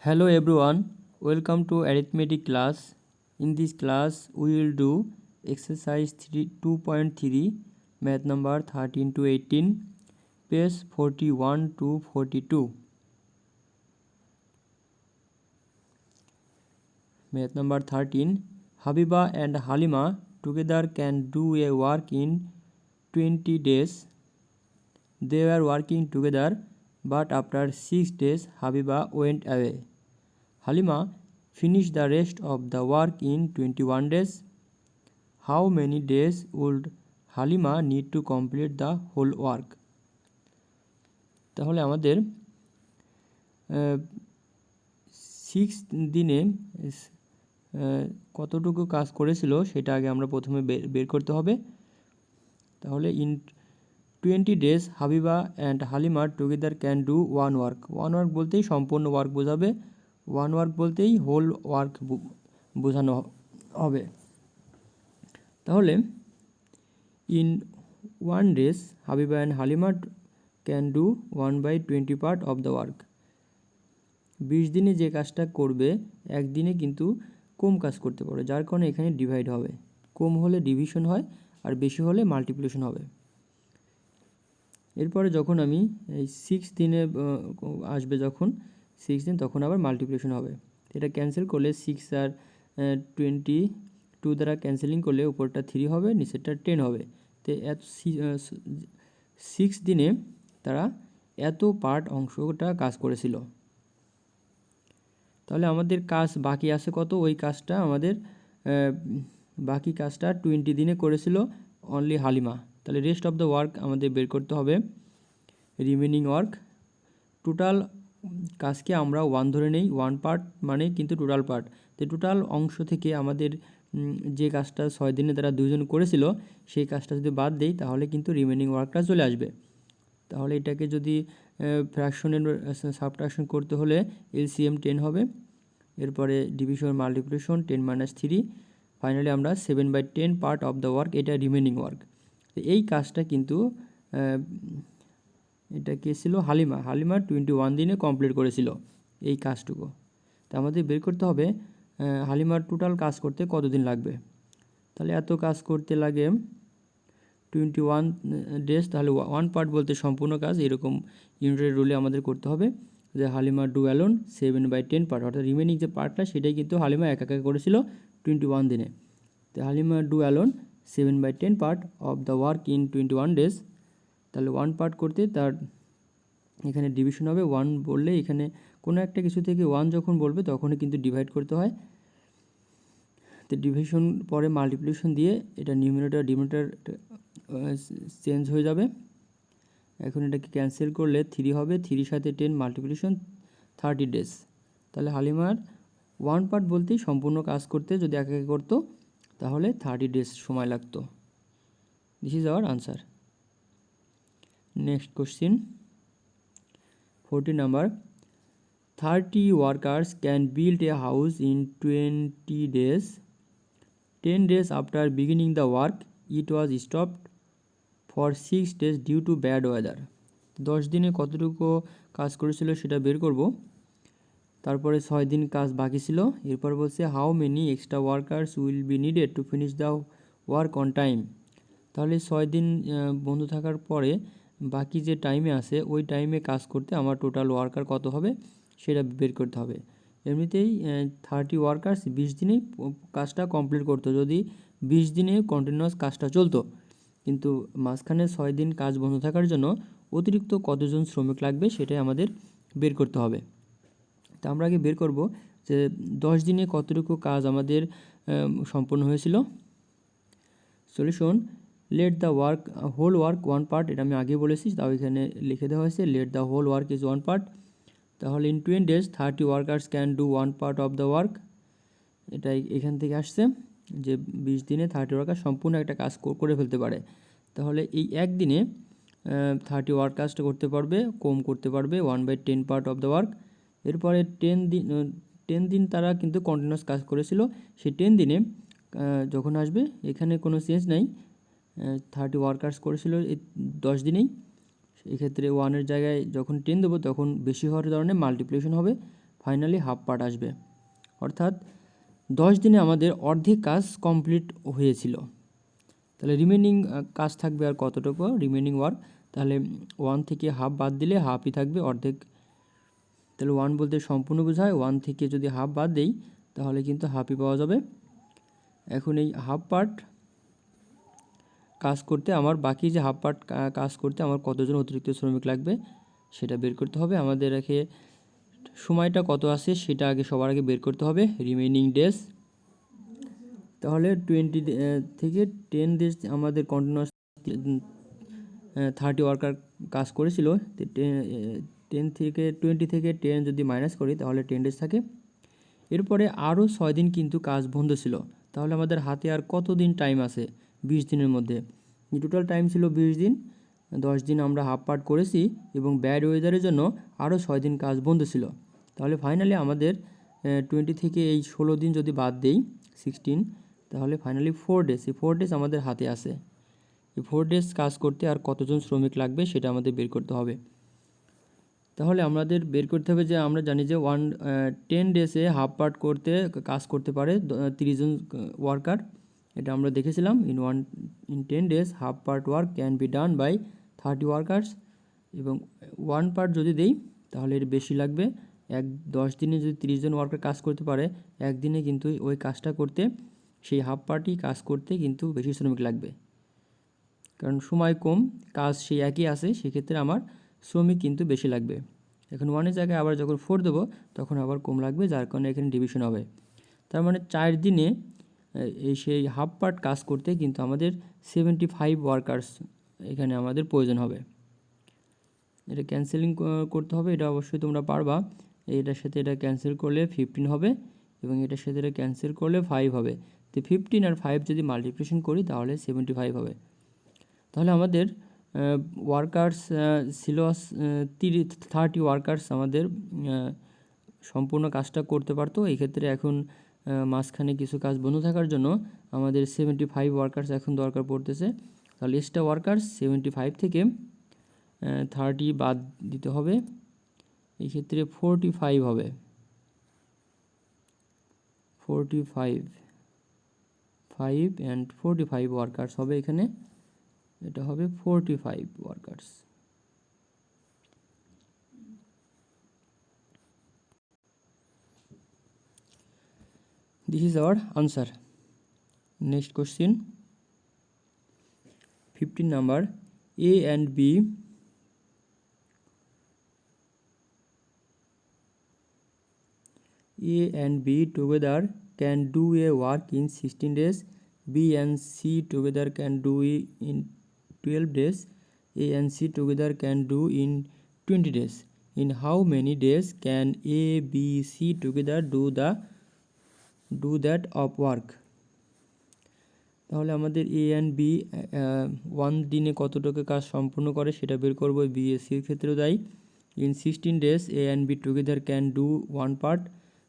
Hello everyone, welcome to arithmetic class. In this class we will do exercise 2.3 math number 13 to 18 page 41 to 42. Math number 13. Habiba and Halima together can do a work in 20 days. They were working together, but after 6 days Habiba went away. Halima finished the rest of the work in 21 days. How many days would Halima need to complete the whole work? তাহলে আমাদের 6 দিনে কতটুকু কাজ করেছিল সেটা আগে আমরা প্রথমে বের করতে হবে। তাহলে in 20 days Habiba and Halima together can do one work. One work বলতেই সম্পূর্ণ ওয়ার্ক বোঝাবে, ওয়ান ওয়ার্ক বলতেই হোল ওয়ার্ক বোঝানো হবে। তাহলে in 1 days Habiba and Halima can do 1/20 part of the work. 20 দিনে যে কাজটা করবে একদিনে কিন্তু কম কাজ করতে পারবে, যার কারণে এখানে ডিভাইড হবে। কম হলে ডিভিশন হয় আর বেশি হলে মাল্টিপ্লিকেশন হবে। এরপরে যখন আমি এই 6 দিনে আসবে, যখন 6 দিন তখন আবার মাল্টিপ্লিকেশন হবে। এটা ক্যান্সেল করলে 6 আর 22 দ্বারা ক্যান্সেলিং করলে উপরটা 3 হবে, নিচেরটা 10 হবে। তো 6 দিনে তারা এত পার্ট অংশটা কাজ করেছিল। তাহলে আমাদের কাজ বাকি আছে কত? ওই কাজটা আমাদের বাকি কাজটা 20 দিনে করেছিল অনলি হালিমা। তাহলে রেস্ট অফ দ্য ওয়ার্ক আমাদের বের করতে হবে, রিমেনিং ওয়ার্ক। টোটাল কাজকে আমরা 1 ধরে নেই, 1 পার্ট মানে কিন্তু টোটাল পার্ট। তো টোটাল অংশ থেকে আমাদের যে কাজটা 6 দিনে তারা দুজন করেছিল সেই কাজটা যদি বাদ দেই তাহলে কিন্তু রিমেনিং ওয়ার্কটা চলে আসবে। তাহলে এটাকে যদি ফ্র্যাকশনের সাবট্রাকশন করতে হলে এলসিএম 10 হবে, এরপরে ডিভিশন মাল্টিপ্লিকেশন 10 - 3, ফাইনালি আমরা 7/10 পার্ট অফ দ্য ওয়ার্ক, এটা রিমেনিং ওয়ার্ক। তো এই কাজটা কিন্তু এটা কে ছিল? হালিমা। 21 দিনে কমপ্লিট করেছিল এই কাজটুকু। তা আমাদের বের করতে হবে হালিমার টোটাল কাজ করতে কতদিন লাগবে। তাহলে এত কাজ করতে লাগে 21 ডেজ। তাহলে 1 পার্ট বলতে সম্পূর্ণ কাজ, এরকম ইউনিটের রুলে আমাদের করতে হবে যে হালিমা ডু অ্যালোন 7/10 পার্ট, অর্থাৎ রিমেনিং যে পার্টটা সেটাই কিন্তু হালিমা একা করেছিল 21 দিনে। তো Halima do alone 7/10 part of the work in 21 days. তাহলে 1 পার্ট করতে তার এখানে ডিভিশন হবে। 1 বললে এখানে কোনো একটা কিছু থেকে 1 যখন বলবে তখনই কিন্তু ডিভাইড করতে হয়। তো ডিভিশন পরে মাল্টিপ্লিকেশন দিয়ে এটা নিউমিনেটর ডিনোমিনেটর চেঞ্জ হয়ে যাবে। এখন এটাকে ক্যান্সেল করলে 3 হবে, 3 সাথে 10 মাল্টিপ্লিকেশন 30 ডেজ। তাহলে হালিমার 1 পার্ট বলতেই সম্পূর্ণ কাজ করতে যদি একে করতো তাহলে 30 ডেজ সময় লাগতো। This is our answer. Next question 40 number. 30 workers can build a house in 20 days. 10 days after beginning the work, it was stopped for 6 days due to bad weather. 10 দিনে কতটুকু কাজ করেছিল সেটা বের করব। তারপরে 6 দিন কাজ বাকি ছিল। এরপর বলছে how many extra workers will be needed to finish the work on time. তাহলে 6 দিন বন্ধ থাকার পরে বাকি যে টাইমে আছে ওই টাইমে কাজ করতে আমার টোটাল ওয়ার্কার কত হবে সেটা বের করতে হবে। এমনিতেই 30 ওয়ার্কার্স 20 দিনেই কাজটা কমপ্লিট করতো যদি 20 দিনে কন্টিনিউয়াস কাজটা চলতো, কিন্তু মাঝখানে 6 দিন কাজ বন্ধ থাকার জন্য অতিরিক্ত কতজন শ্রমিক লাগবে সেটাই আমাদের বের করতে হবে। তা আমরা আগে বের করব যে 10 দিনে কতটুকু কাজ আমাদের সম্পন্ন হয়েছিল। Solution, let the work whole work 1 part, এটা আমি আগে বলেছি, তাও এখানে লিখে দেওয়া হয়েছে let the whole work is 1 part. তাহলে in 20 days 30 workers can do 1 part of the work. এটাই এখান থেকে আসছে যে 20 দিনে 30 ওয়ার্কার সম্পূর্ণ একটা কাজ করে ফেলতে পারে। তাহলে এই একদিনে 30 ওয়ার্কার্সটা করতে পারবে, কম করতে পারবে 1/10 পার্ট অফ দ্য ওয়ার্ক। এরপরে 10 দিন তারা কিন্তু কন্টিনিউয়াস কাজ করেছিল, সেই 10 দিনে যখন আসবে এখানে কোনো চেঞ্জ নাই, 30 ওয়ার্কার্স করেছিল এই 10 দিনেই। এক্ষেত্রে 1-এর জায়গায় যখন 10 দেবো তখন বেশি হওয়ার কারণে মাল্টিপ্লিকেশন হবে। ফাইনালি হাফ পার্ট আসবে। অর্থাৎ 10 দিনে আমাদের অর্ধেক কাজ কমপ্লিট হয়েছিল। তাহলে রিমেনিং কাজ থাকবে আর কতটুকু রিমেনিং ওয়ার্ক, তাহলে 1 থেকে হাফ বাদ দিলে হাফই থাকবে, অর্ধেক। তাহলে 1 বলতে সম্পূর্ণ বোঝায়, 1 থেকে যদি হাফ বাদ দেই তাহলে কিন্তু হাফই পাওয়া যাবে। এখন এই হাফ পার্ট কাজ করতে আমার বাকি যে হাফ পার্ট কাজ করতে আমার কতজন অতিরিক্ত শ্রমিক লাগবে সেটা বের করতে হবে। আমাদের এখানে সময়টা কত আছে সেটা আগে সবার আগে বের করতে হবে, রিমেনিং ডেজ। তাহলে 20 থেকে 10 ডেজ আমাদের কন্টিনিউয়াস 30 ওয়ার্কার কাজ করেছিল। 10 থেকে 20 থেকে 10 যদি মাইনাস করি তাহলে 10 ডেজ থাকে। এরপরে আরও 6 দিন কিন্তু কাজ বন্ধ ছিল। তাহলে আমাদের হাতে আর কত দিন টাইম আছে 20 দিনের মধ্যে? টোটাল টাইম ছিল 20 দিন। 10 দিন আমরা হাফ পার্ট করেছি এবং ব্যাড ওয়েদারের জন্য আরও 6 দিন কাজ বন্ধ ছিল। তাহলে ফাইনালি আমাদের 20 থেকে এই 16 দিন যদি বাদ দেই 16, তাহলে ফাইনালি 4 ডেজ, এই 4 ডেজ আমাদের হাতে আছে। এই 4 ডেজ কাজ করতে আর কতজন শ্রমিক লাগবে সেটা আমাদের বের করতে হবে। তাহলে আমাদের বের করতে হবে যে আমরা জানি যে 10 ডেজে হাফ পার্ট করতে কাজ করতে পারে 30 জন ওয়ার্কার। এটা আমরা দেখেছিলাম। In 10 days half part work can be done by 30 workers. এবং 1 পার্ট যদি দেই তাহলে এর বেশি লাগবে। 10 দিনে যদি 30 জন ওয়ার্কার কাজ করতে পারে, একদিনে কিন্তু ওই কাজটা করতে, সেই হাফ পার্টই কাজ করতে কিন্তু বেশি শ্রমিক লাগবে, কারণ সময় কম, কাজ সেই একই আছে, সেক্ষেত্রে আমার শ্রমিক কিন্তু বেশি লাগবে। এখন 1-এর জায়গায় আবার যখন 4 দেবো তখন আবার কম লাগবে, যার কারণে এখানে ডিভিশন হবে। তার মানে 4 দিনে এই সেই হাফ পার্ট কাজ করতে কিন্তু আমাদের 75 ওয়ার্কার্স এখানে আমাদের প্রয়োজন হবে। এটা ক্যান্সেলিং করতে হবে, এটা অবশ্যই তোমরা পারবা। এটার সাথে এটা ক্যান্সেল করলে 15 হবে এবং এটার সাথে এটা ক্যান্সেল করলে 5 হবে। তো 15 আর 5 যদি মাল্টিপ্লিকেশন করি তাহলে 75 হবে। তাহলে আমাদের ওয়ার্কার্স ছিল 30 ওয়ার্কার্স আমাদের সম্পূর্ণ কাজটা করতে পারতো। এই ক্ষেত্রে এখন মাঝখানে কিছু কাজ বন্ধ থাকার জন্য আমাদের 75 ওয়ার্কার্স এখন দরকার পড়তেছে। তাহলে এক্সট্রা ওয়ার্কার্স 75 থেকে 30 বাদ দিতে হবে, এই ক্ষেত্রে 45 হবে। 5 অ্যান্ড 45 ওয়ার্কার্স হবে এখানে, এটা হবে 45 workers. This is our answer. Next question, 15 number. A and B together can do a work in 16 days. B and C together can do it in 12 days. A and C together can do in 20 days. In how many days can A, B, C together do that of work? তাহলে আমাদের এ and B 1 দিনে কতটুকু কাজ সম্পূর্ণ করে সেটা বের করব। বি এ সির ক্ষেত্রেও তাই। In 16 days A and B together can do 1 part.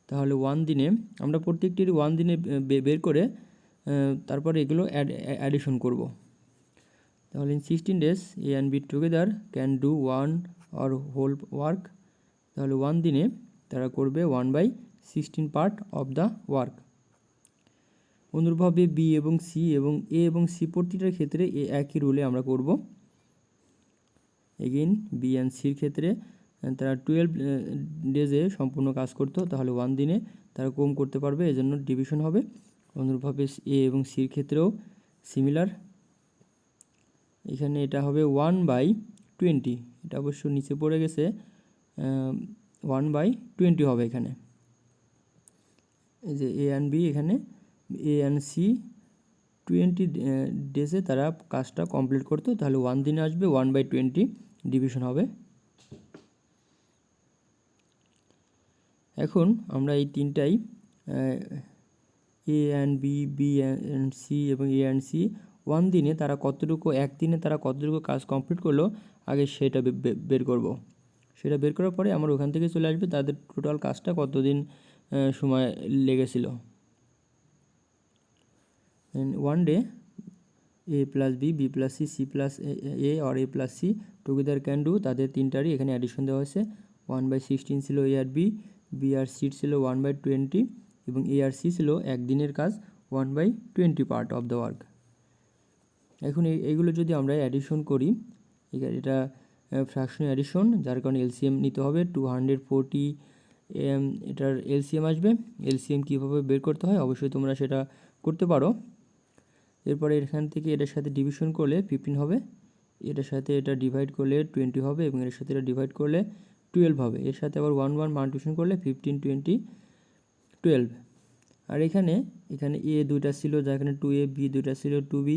তাহলে 1 দিনে আমরা প্রত্যেকটির 1 দিনে বের করে তারপরে এগুলো অ্যাডিশন করব। তাহলে in 16 days A and B together can do 1 or whole work. তাহলে 1 দিনে তারা করবে 1/16 পার্ট অফ দ্য ওয়ার্ক। অনুরূপভাবে বি এবং সি এবং এ এবং সি প্রতিটার ক্ষেত্রে একই রুলে আমরা করব। এগেইন বি অ্যান্ড সির ক্ষেত্রে তারা 12 ডেজে সম্পূর্ণ কাজ করতো, তাহলে 1 দিনে তারা কম করতে পারবে, এজন্য ডিভিশন হবে। অনুরূপভাবে এ এবং সির ক্ষেত্রেও সিমিলার। এখানে এটা হবে 1/20, এটা অবশ্য নিচে পড়ে গেছে, 1/20 হবে এখানে। এই যে এ অ্যান্ড বি, এখানে এ অ্যান্ড সি 20 ডেজে তারা কাজটা কমপ্লিট করতো, তাহলে 1 দিনে আসবে 1/20, ডিভিশন হবে। এখন আমরা এই তিনটাই A and B, B and C এবং এ অ্যান্ড সি 1 দিনে তারা কতটুকু, একদিনে তারা কতটুকু কাজ কমপ্লিট করলো আগে সেটা বের করব। সেটা বের করার পরে আমার ওখান থেকে চলে আসবে তাদের টোটাল কাজটা কতদিন সময় লেগেছিল। One day A plus B, B plus C, C plus A আর A plus C together can do, তাদের তিনটারই এখানে অ্যাডিশন দেওয়া হয়েছে। 1/16 ছিল এ আর বি, বি আর সি ছিল 1/20 এবং এ আর সি ছিল একদিনের কাজ 1/20 পার্ট অফ দ্য ওয়ার্ক। এখন এইগুলো যদি আমরা অ্যাডিশন করি, এটা ফ্র্যাকশন অ্যাডিশন, যার কারণে এলসিএম নিতে হবে 240, এটার এলসিএম আসবে। এলসিএম কীভাবে বের করতে হয় অবশ্যই তোমরা সেটা করতে পারো। এরপরে এখান থেকে এটার সাথে ডিভিশন করলে 15 হবে, এটার সাথে এটা ডিভাইড করলে 20 হবে এবং এর সাথে এটা ডিভাইড করলে 12 হবে। এর সাথে আবার 1 মাল্টিপ্লিকেশন করলে 15, 20, 12। আর এখানে এ দুইটা ছিল, যার এখানে 2a, বি দুইটা ছিল 2b,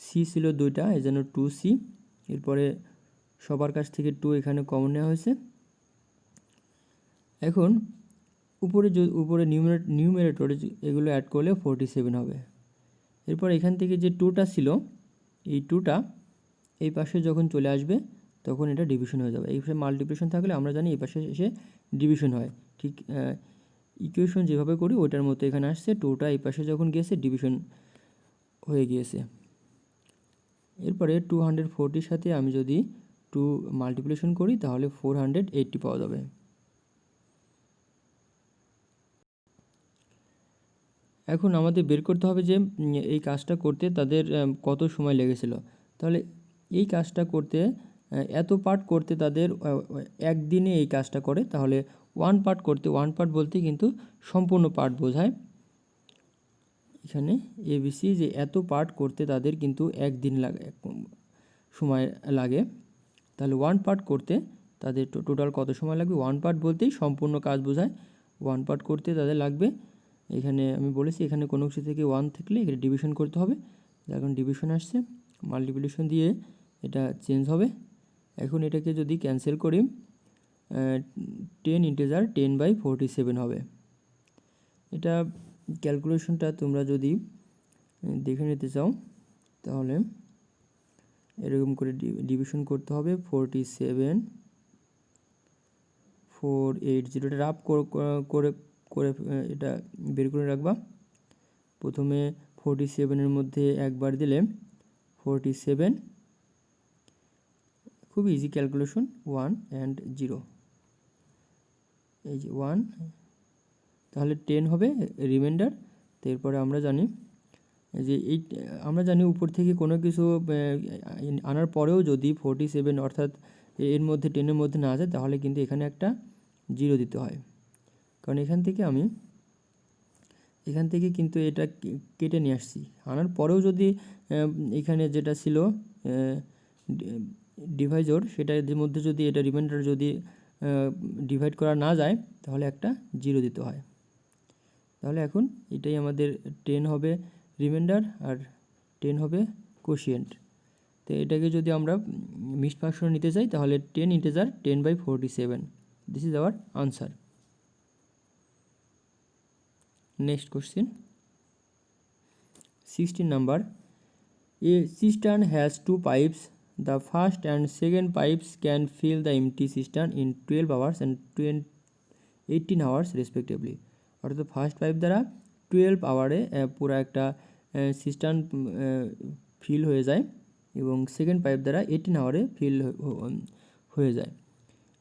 সি ছিল দুইটা, এই জন্য 2c। এরপরে সবার কাছ থেকে 2 এখানে কমন নেওয়া হয়েছে। এখন উপরে নিউমেরেটরে এগুলো অ্যাড করলে 47 হবে। এরপর এখান থেকে যে 2টা ছিল, এই 2টা এই পাশে যখন চলে আসবে তখন এটা ডিভিশন হয়ে যাবে। এই পাশে মাল্টিপ্লিকেশন থাকলে আমরা জানি এই পাশে এসে ডিভিশন হয়। ঠিক ইকুয়েশন যেভাবে করি ওইটার মতো এখানে আসছে, 2টা এই পাশে যখন গিয়েছে ডিভিশন হয়ে গিয়েছে। এরপরে 240 সাথে আমি যদি 2 মাল্টিপ্লিকেশন করি তাহলে 480 পাওয়া যাবে। এখন আমাদের বের করতে হবে যে এই কাজটা করতে তাদের কত সময় লেগেছিল। তাহলে এই কাজটা করতে এত পার্ট করতে তাদের একদিনে এই কাজটা করে, তাহলে 1 পার্ট করতে, 1 পার্ট বলতে কিন্তু সম্পূর্ণ পার্ট বোঝায়। এখানে এবিসি যে এত পার্ট করতে তাদের কিন্তু একদিন সময় লাগে। তাহলে 1 পার্ট করতে তাদের টোটাল কত সময় লাগবে? 1 পার্ট বলতেই সম্পূর্ণ কাজ বোঝায়। 1 পার্ট করতে তাদের লাগবে, এখানে আমি বলেছি এখানে কোনো কিছু থেকে 1 থাকলে এখানে ডিভিশন করতে হবে, এখন ডিভিশন আসছে, মাল্টিপ্লিকেশন দিয়ে এটা চেঞ্জ হবে। এখন এটাকে যদি ক্যান্সেল করি 10 ইন্টিজার 10/47 হবে। এটা ক্যালকুলেশনটা তোমরা যদি দেখে নিতে চাও তাহলে এরকম করে ডিভিশন করতে হবে 47, 480, এটা রাফ করে এটা বের করে রাখবা। প্রথমে 47-এর মধ্যে একবার দিলে 47, খুব ইজি ক্যালকুলেশন, 1 and 0, এই যে 1, তাহলে 10 হবে রিমাইন্ডার। তো এরপরে আমরা জানি যে আমরা জানি উপর থেকে কোনো কিছু আনার পরেও যদি 47 অর্থাৎ এর মধ্যে 10-এর মধ্যে না যায় তাহলে কিন্তু এখানে একটা 0 দিতে হয়, কারণ এখান থেকে কিন্তু এটা কেটে নিয়ে আসছি। আনার পরেও যদি এখানে যেটা ছিল ডিভাইজর, সেটার মধ্যে যদি এটা রিমাইন্ডার যদি ডিভাইড করা না যায় তাহলে একটা 0 দিতে হয়। তাহলে এখন এটাই আমাদের 10 হবে রিমাইন্ডার আর 10 হবে কোশিয়েন্ট। তো এটাকে যদি আমরা মিক্সড ফ্র্যাকশন নিতে চাই তাহলে 10 integer 10/47, this is our answer. Next question, 16 number. A cistern has 2 pipes. The first and second pipes can fill the empty cistern in 12 hours and 18 hours respectively. অর্থাৎ ফার্স্ট পাইপ দ্বারা 12 আওয়ারে পুরো একটা cistern feel হয়ে যায় এবং second pipe দ্বারা 18 আওয়ারে feel হয়ে যায়।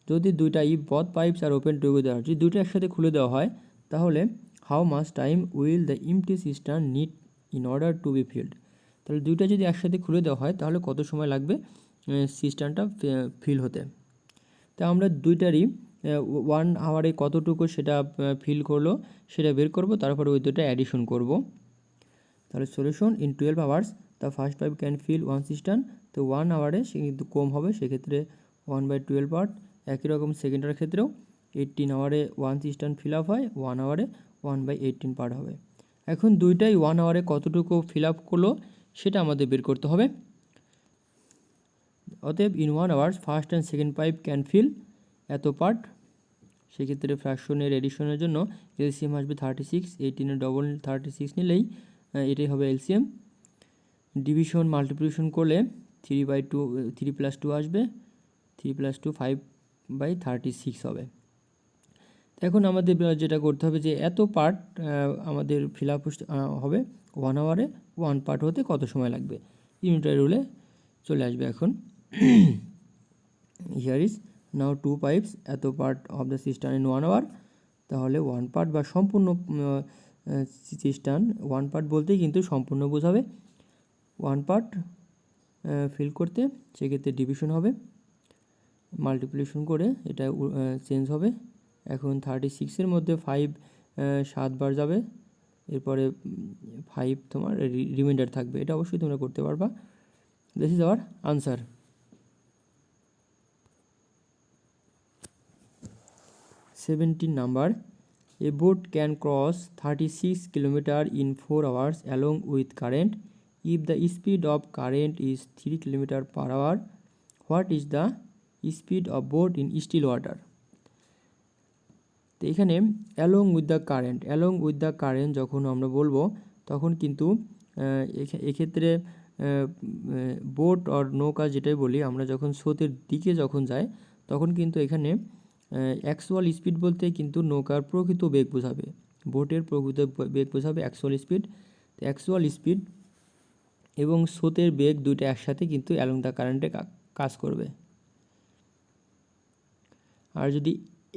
যদি দুইটা both pipes are open together, যদি দুটো একসাথে খুলে দেওয়া হয় তাহলে how much time will the MT cistern need in order to B field. তাহলে দুইটা যদি একসাথে খুলে দেওয়া হয় তাহলে কত সময় লাগবে সিস্টার্নটা ফিল হতে। তা আমরা দুইটারই 1 আওয়ারে কতটুকু সেটা ফিল করলো সেটা বের করব, তারপরে ওই দুটো অ্যাডিশন করব। তাহলে solution, in 12 hours the first pipe can fill 1 cistern. তো 1 আওয়ারে সে কিন্তু কম হবে, সেক্ষেত্রে 1/12 পার্ট। একই রকম সেকেন্ডের ক্ষেত্রেও 18 আওয়ারে 1 সিস্টার্ন ফিল আপ হয়, 1 আওয়ারে 1/18 পার্ট হবে। এখন দুইটাই 1 আওয়ারে কতটুকু ফিল আপ করলো সেটা আমাদের বের করতে হবে। অতএব in 1 hours first and second pipe can fill এত পার্ট। সেক্ষেত্রে ফ্র্যাকশনের এডিশনের জন্য এলসিএম আসবে 36, 18-এর ডবল 36 নিলেই এটাই হবে এলসিএম। ডিভিশন মাল্টিপ্লিকেশন করলে 3/2, 3 + 2 আসবে, 3 + 2 5/36 হবে। এখন আমাদের যেটা করতে হবে যে এত পার্ট আমাদের ফিল আপ হবে 1 আওয়ারে, 1 পার্ট হতে কত সময় লাগবে, ইউনিটারি রুলে চলে আসবে। এখন হিয়ার ইজ নাও 2 pipes, এত part of the cistern in 1 hour. তাহলে ওয়ান পার্ট বা সম্পূর্ণ সিস্টেম, ওয়ান পার্ট বলতেই কিন্তু সম্পূর্ণ বোঝাবে। ওয়ান পার্ট ফিল করতে সেক্ষেত্রে ডিভিশন হবে, মাল্টিপ্লিকেশন করে এটা চেঞ্জ হবে। এখন 36-এর মধ্যে 5 7 বার যাবে, এরপরে 5 তোমার রিমাইন্ডার থাকবে। এটা অবশ্যই তোমরা করতে পারবা। This is our answer. 17 number, a boat can cross 36 km in 4 hours along with current if the speed of current is 3 km per hour. What is the speed of boat in still water? তো এখানে along with the current যখন আমরা বলবো তখন কিন্তু এক্ষেত্রে boat আর নৌকা যেটাই বলি আমরা, যখন স্রোতের দিকে যখন যায় তখন কিন্তু এখানে অ্যাকচুয়াল স্পিড বলতে কিন্তু নৌকার প্রকৃত বেগ বোঝাবে, বোটের প্রকৃত বেগ বোঝাবে অ্যাকচুয়াল স্পিড। তো অ্যাকচুয়াল স্পিড এবং স্রোতের বেগ দুইটা একসাথে কিন্তু অ্যালং দ্য কারেন্টে কাজ করবে। আর যদি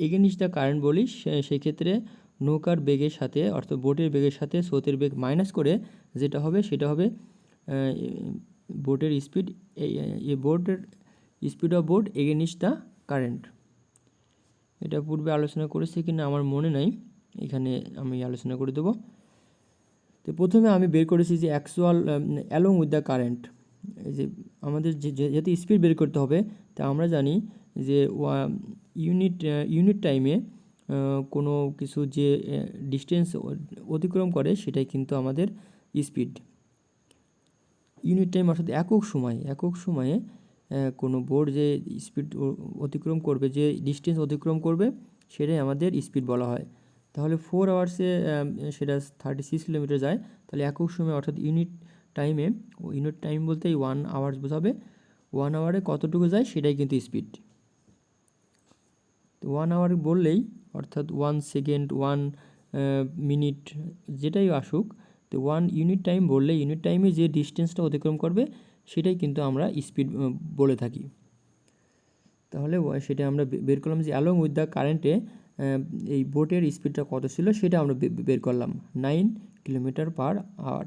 এগেইনস্ট দ্য কারেন্ট বলি সেক্ষেত্রে নৌকার বেগের সাথে অর্থাৎ বোটের বেগের সাথে স্রোতের বেগ মাইনাস করে যেটা হবে সেটা হবে বোটের স্পিড, বোটের speed of boat against the current. এটা পূর্বে আলোচনা করেছি কিনা আমার মনে নাই, এখানে আমি আলোচনা করে দেবো। তো প্রথমে আমি বের করেছি যে actual along with the current, এই যে আমাদের যেহেতু স্পিড বের করতে হবে তা আমরা জানি যে ইউনিট টাইমে কোনো কিছু যে ডিস্টেন্স অতিক্রম করে সেটাই কিন্তু আমাদের স্পিড। ইউনিট টাইম অর্থাৎ একক সময়ে কোনো বোট যে স্পিড অতিক্রম করবে, যে ডিস্টেন্স অতিক্রম করবে সেটাই আমাদের স্পিড বলা হয়। তাহলে 4 আওয়ার্সে সেটা 36 কিলোমিটার যায়, তাহলে একক সময় অর্থাৎ ইউনিট টাইম বলতে 1 আওয়ার্স বোঝাবে। 1 আওয়ারে কতটুকু যায় সেটাই কিন্তু স্পিড। তো 1 আওয়ার বললেই অর্থাৎ 1 সেকেন্ড 1 মিনিট যেটাই আসুক, তো 1 ইউনিট টাইম বললে ইউনিট টাইমে যে ডিস্টেন্সটা অতিক্রম করবে সেটাই কিন্তু আমরা স্পিড বলে থাকি। তাহলে সেটা আমরা বের করলাম যে অ্যালং উইথ দ্য কারেন্টে এই বোটের স্পিডটা কত ছিল সেটা আমরা বের করলাম 9 কিলোমিটার পার আওয়ার।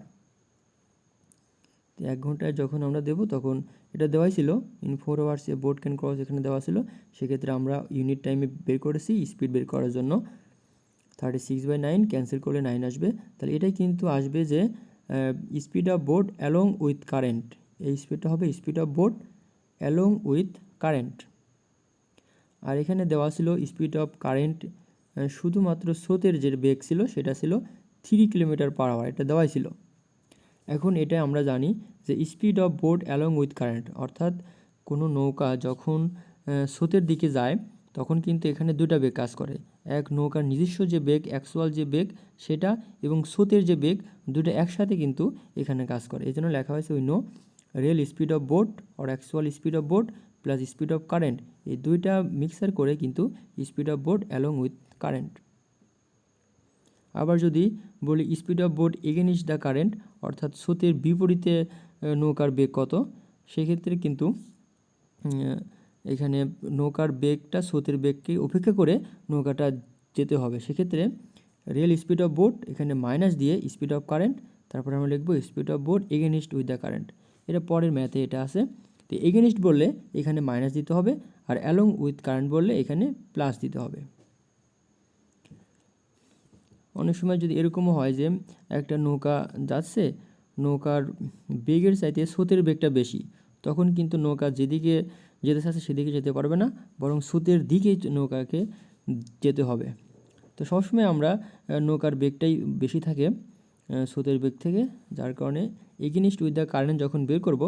1 ঘন্টায় যখন আমরা দেবো তখন এটা দেওয়াই ছিল in 4 hours a boat can cross, এখানে দেওয়া ছিল, সেক্ষেত্রে আমরা ইউনিট টাইমে বের করেছি স্পিড বের করার জন্য। 36/9 ক্যান্সেল করলে 9 আসবে, তাহলে এটাই কিন্তু আসবে যে speed of boat along with current, এই স্পিডটা হবে speed of boat along with current. আর এখানে দেওয়া ছিল স্পিড অফ কারেন্ট শুধুমাত্র স্রোতের যে বেগ ছিল সেটা ছিল 3 কিলোমিটার পার আওয়ার, এটা দেওয়াই ছিল। এখন এটা আমরা জানি যে speed of boat along with current অর্থাৎ কোনো নৌকা যখন স্রোতের দিকে যায় তখন কিন্তু এখানে দুটা বেগ কাজ করে, এক নৌকার নিজস্ব যে বেগ অ্যাকচুয়াল যে বেগ সেটা, এবং স্রোতের যে বেগ দুটো একসাথে কিন্তু এখানে কাজ করে। এই জন্য লেখা হয়েছে we know real speed of boat or actual speed of boat plus speed of current, এই দুইটা মিক্সার করে কিন্তু speed of boat along with current. আবার যদি বলি speed of boat against the current অর্থাৎ স্রোতের বিপরীতে নৌকার বেগ কত, সেক্ষেত্রে কিন্তু এখানে নৌকার বেগটা স্রোতের বেগকে উপেক্ষা করে নৌকাটা যেতে হবে। সেক্ষেত্রে রিয়েল স্পিড অফ বোট এখানে মাইনাস দিয়ে স্পিড অফ কারেন্ট, তারপরে আমরা লিখবো speed of boat against with the current. এটা পরের ম্যাথে এটা আছে। তো এগেইনস্ট বললে এখানে মাইনাস দিতে হবে, আর অ্যালং উইথ কারেন্ট বললে এখানে প্লাস দিতে হবে। অনেক সময় যদি এরকমও হয় যে একটা নৌকা যাচ্ছে, নৌকার বেগের চাইতে স্রোতের বেগটা বেশি, তখন কিন্তু নৌকা যেদিকে যেতে চাচ্ছে সেদিকে যেতে পারবে না, বরং স্রোতের দিকেই নৌকাকে যেতে হবে। তো সবসময় আমরা নৌকার বেগটাই বেশি থাকে স্রোতের বেগ থেকে, যার কারণে এগেইনস্ট উইথ দ্য কারেন্ট যখন বের করব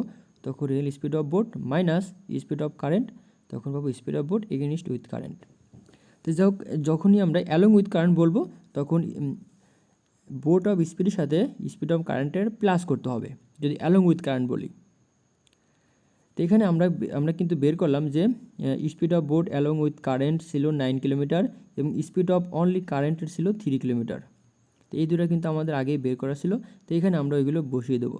তখন real speed of boat minus speed of current, তখন পাবো speed of boat against with current. তো যাই হোক, যখনই আমরা অ্যালং উইথ কারেন্ট বলবো তখন বোট অফ স্পিডের সাথে স্পিড অফ কারেন্টের প্লাস করতে হবে যদি অ্যালং উইথ কারেন্ট বলি। তো এখানে আমরা কিন্তু বের করলাম যে speed of boat along with current ছিল 9 কিলোমিটার এবং স্পিড অফ অনলি কারেন্টের ছিল 3 কিলোমিটার। তো এই দুটো কিন্তু আমাদের আগেই বের করা ছিল, তো এখানে আমরা ওইগুলো বসিয়ে দেবো।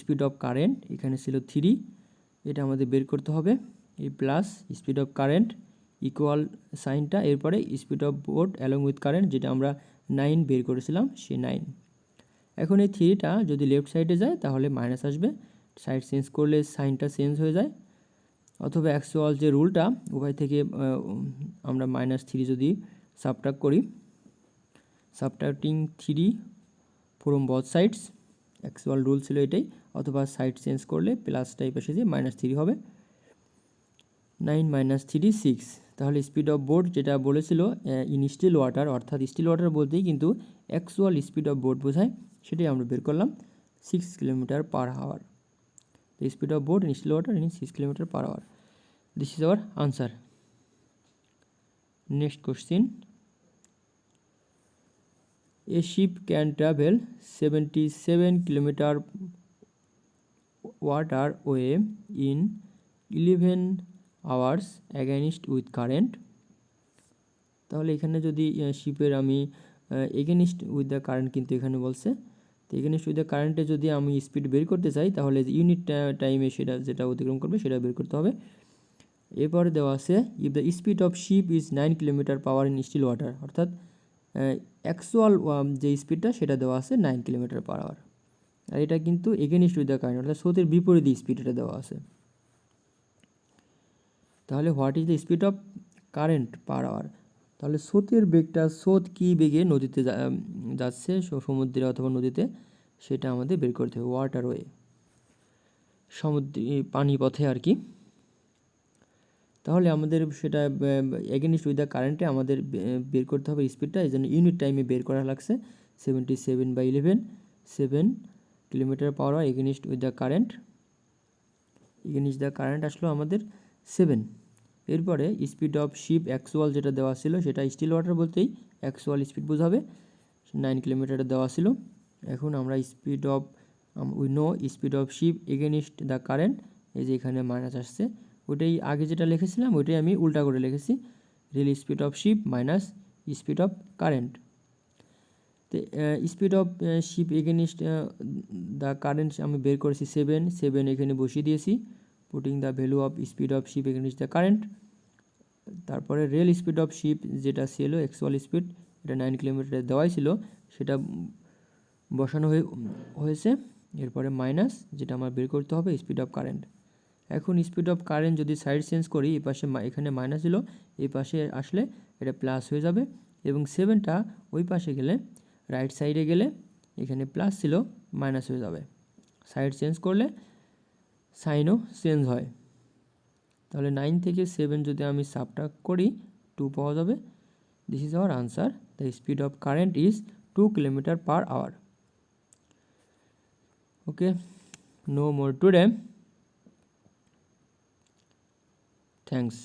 স্পিড অফ কারেন্ট এখানে ছিল 3, এটা আমাদের বের করতে হবে, এই plus speed of current equal সাইনটা, এরপরে speed of boat along with current, যেটা আমরা 9 বের করেছিলাম সেই 9। এখন এই 3টা যদি লেফট সাইডে যায় তাহলে মাইনাস আসবে, সাইড চেঞ্জ করলে সাইনটা চেঞ্জ হয়ে যায়। অথবা অ্যাকচুয়াল যে রুলটা, উভয় থেকে আমরা -3 যদি সাবট্রাক্ট করি, সাবট্রাক্টিং 3 from both sides, actual rule ছিল এটাই। অথবা সাইড চেঞ্জ করলে প্লাস টাইপ এসে যে -3 হবে। 9 - 3 6। তাহলে স্পিড অফ বোট যেটা বলেছিল ইন স্টিল ওয়াটার, অর্থাৎ স্টিল ওয়াটার বলতেই কিন্তু অ্যাকচুয়াল স্পিড অফ বোট বোঝায়, সেটাই আমরা বের করলাম 6 km/h। The speed of boat in still water is 6 km/h. This is our answer. Next question. A ship can travel 77 km water way in 11 hours against with current. তাহলে এখানে যদি শিপের আমি against with the current কিন্তু এখানে বলছে, তো against with the কারেন্টে যদি আমি স্পিড বের করতে চাই তাহলে ইউনিট টাইমে সেটা যেটা অতিক্রম করবে সেটা বের করতে হবে। এরপরে দেওয়া আছে if the speed of ship is 9 km/h in still water, অর্থাৎ অ্যাকচুয়াল যে স্পিডটা সেটা দেওয়া আছে 9 km/h। আর এটা কিন্তু এগেনিস্ট উইথ দ্য কারেন্ট, অর্থাৎ স্রোতের বিপরীতে স্পিড এটা দেওয়া আছে। তাহলে what is the speed of current per hour, তাহলে স্রোতের বেগটা, স্রোত কী বেগে নদীতে যাচ্ছে সমুদ্রে অথবা নদীতে, সেটা আমাদের বের করতে হবে। ওয়াটারওয়ে, সমুদ্র পানি পথে আর কি। তাহলে আমাদের সেটা এগেনিস্ট উইথ দ্য কারেন্টে আমাদের বের করতে হবে স্পিডটা, এই জন্য ইউনিট টাইমে বের করা লাগছে 77/11, 7 km/h against with the current. Against the current আসলো আমাদের 7। এরপরে স্পিড অফ শিপ অ্যাকচুয়াল যেটা দেওয়া ছিল সেটা স্টিল ওয়াটার বলতেই অ্যাকচুয়াল স্পিড বোঝাবে, 9 km দেওয়া ছিল। এখন আমরা speed of we know speed of ship against the current, এই যে এখানে মাইনাস আসছে, ওইটাই আগে যেটা লিখেছিলাম ওইটাই আমি উল্টা করে লিখেছি, real speed of ship minus speed of current. তো speed of ship against the current আমি বের করেছি 7 এখানে বসিয়ে দিয়েছি, putting the value of speed of ship against the current. তারপরে রিয়েল স্পিড অফ শিপ যেটা ছিল অ্যাকচুয়াল স্পিড, এটা 9 km দেওয়াই ছিল, সেটা বসানো হয়েছে। এরপরে মাইনাস যেটা আমার বের করতে হবে স্পিড অফ কারেন্ট। এখন স্পিড অফ কারেন্ট যদি সাইড চেঞ্জ করি, এই পাশে এখানে মাইনাস ছিল, এই পাশে আসলে এটা প্লাস হয়ে যাবে, এবং 7টা ওই পাশে গেলে, রাইট সাইডে গেলে এখানে প্লাস ছিল মাইনাস হয়ে যাবে। সাইড চেঞ্জ করলে সাইনও চেঞ্জ হয়। তাহলে 9 থেকে 7 যদি আমি সাবট্রাক্ট করি 2 পাওয়া যাবে। This is our answer, the speed of current is 2 km/h. Okay, no more today. Thanks.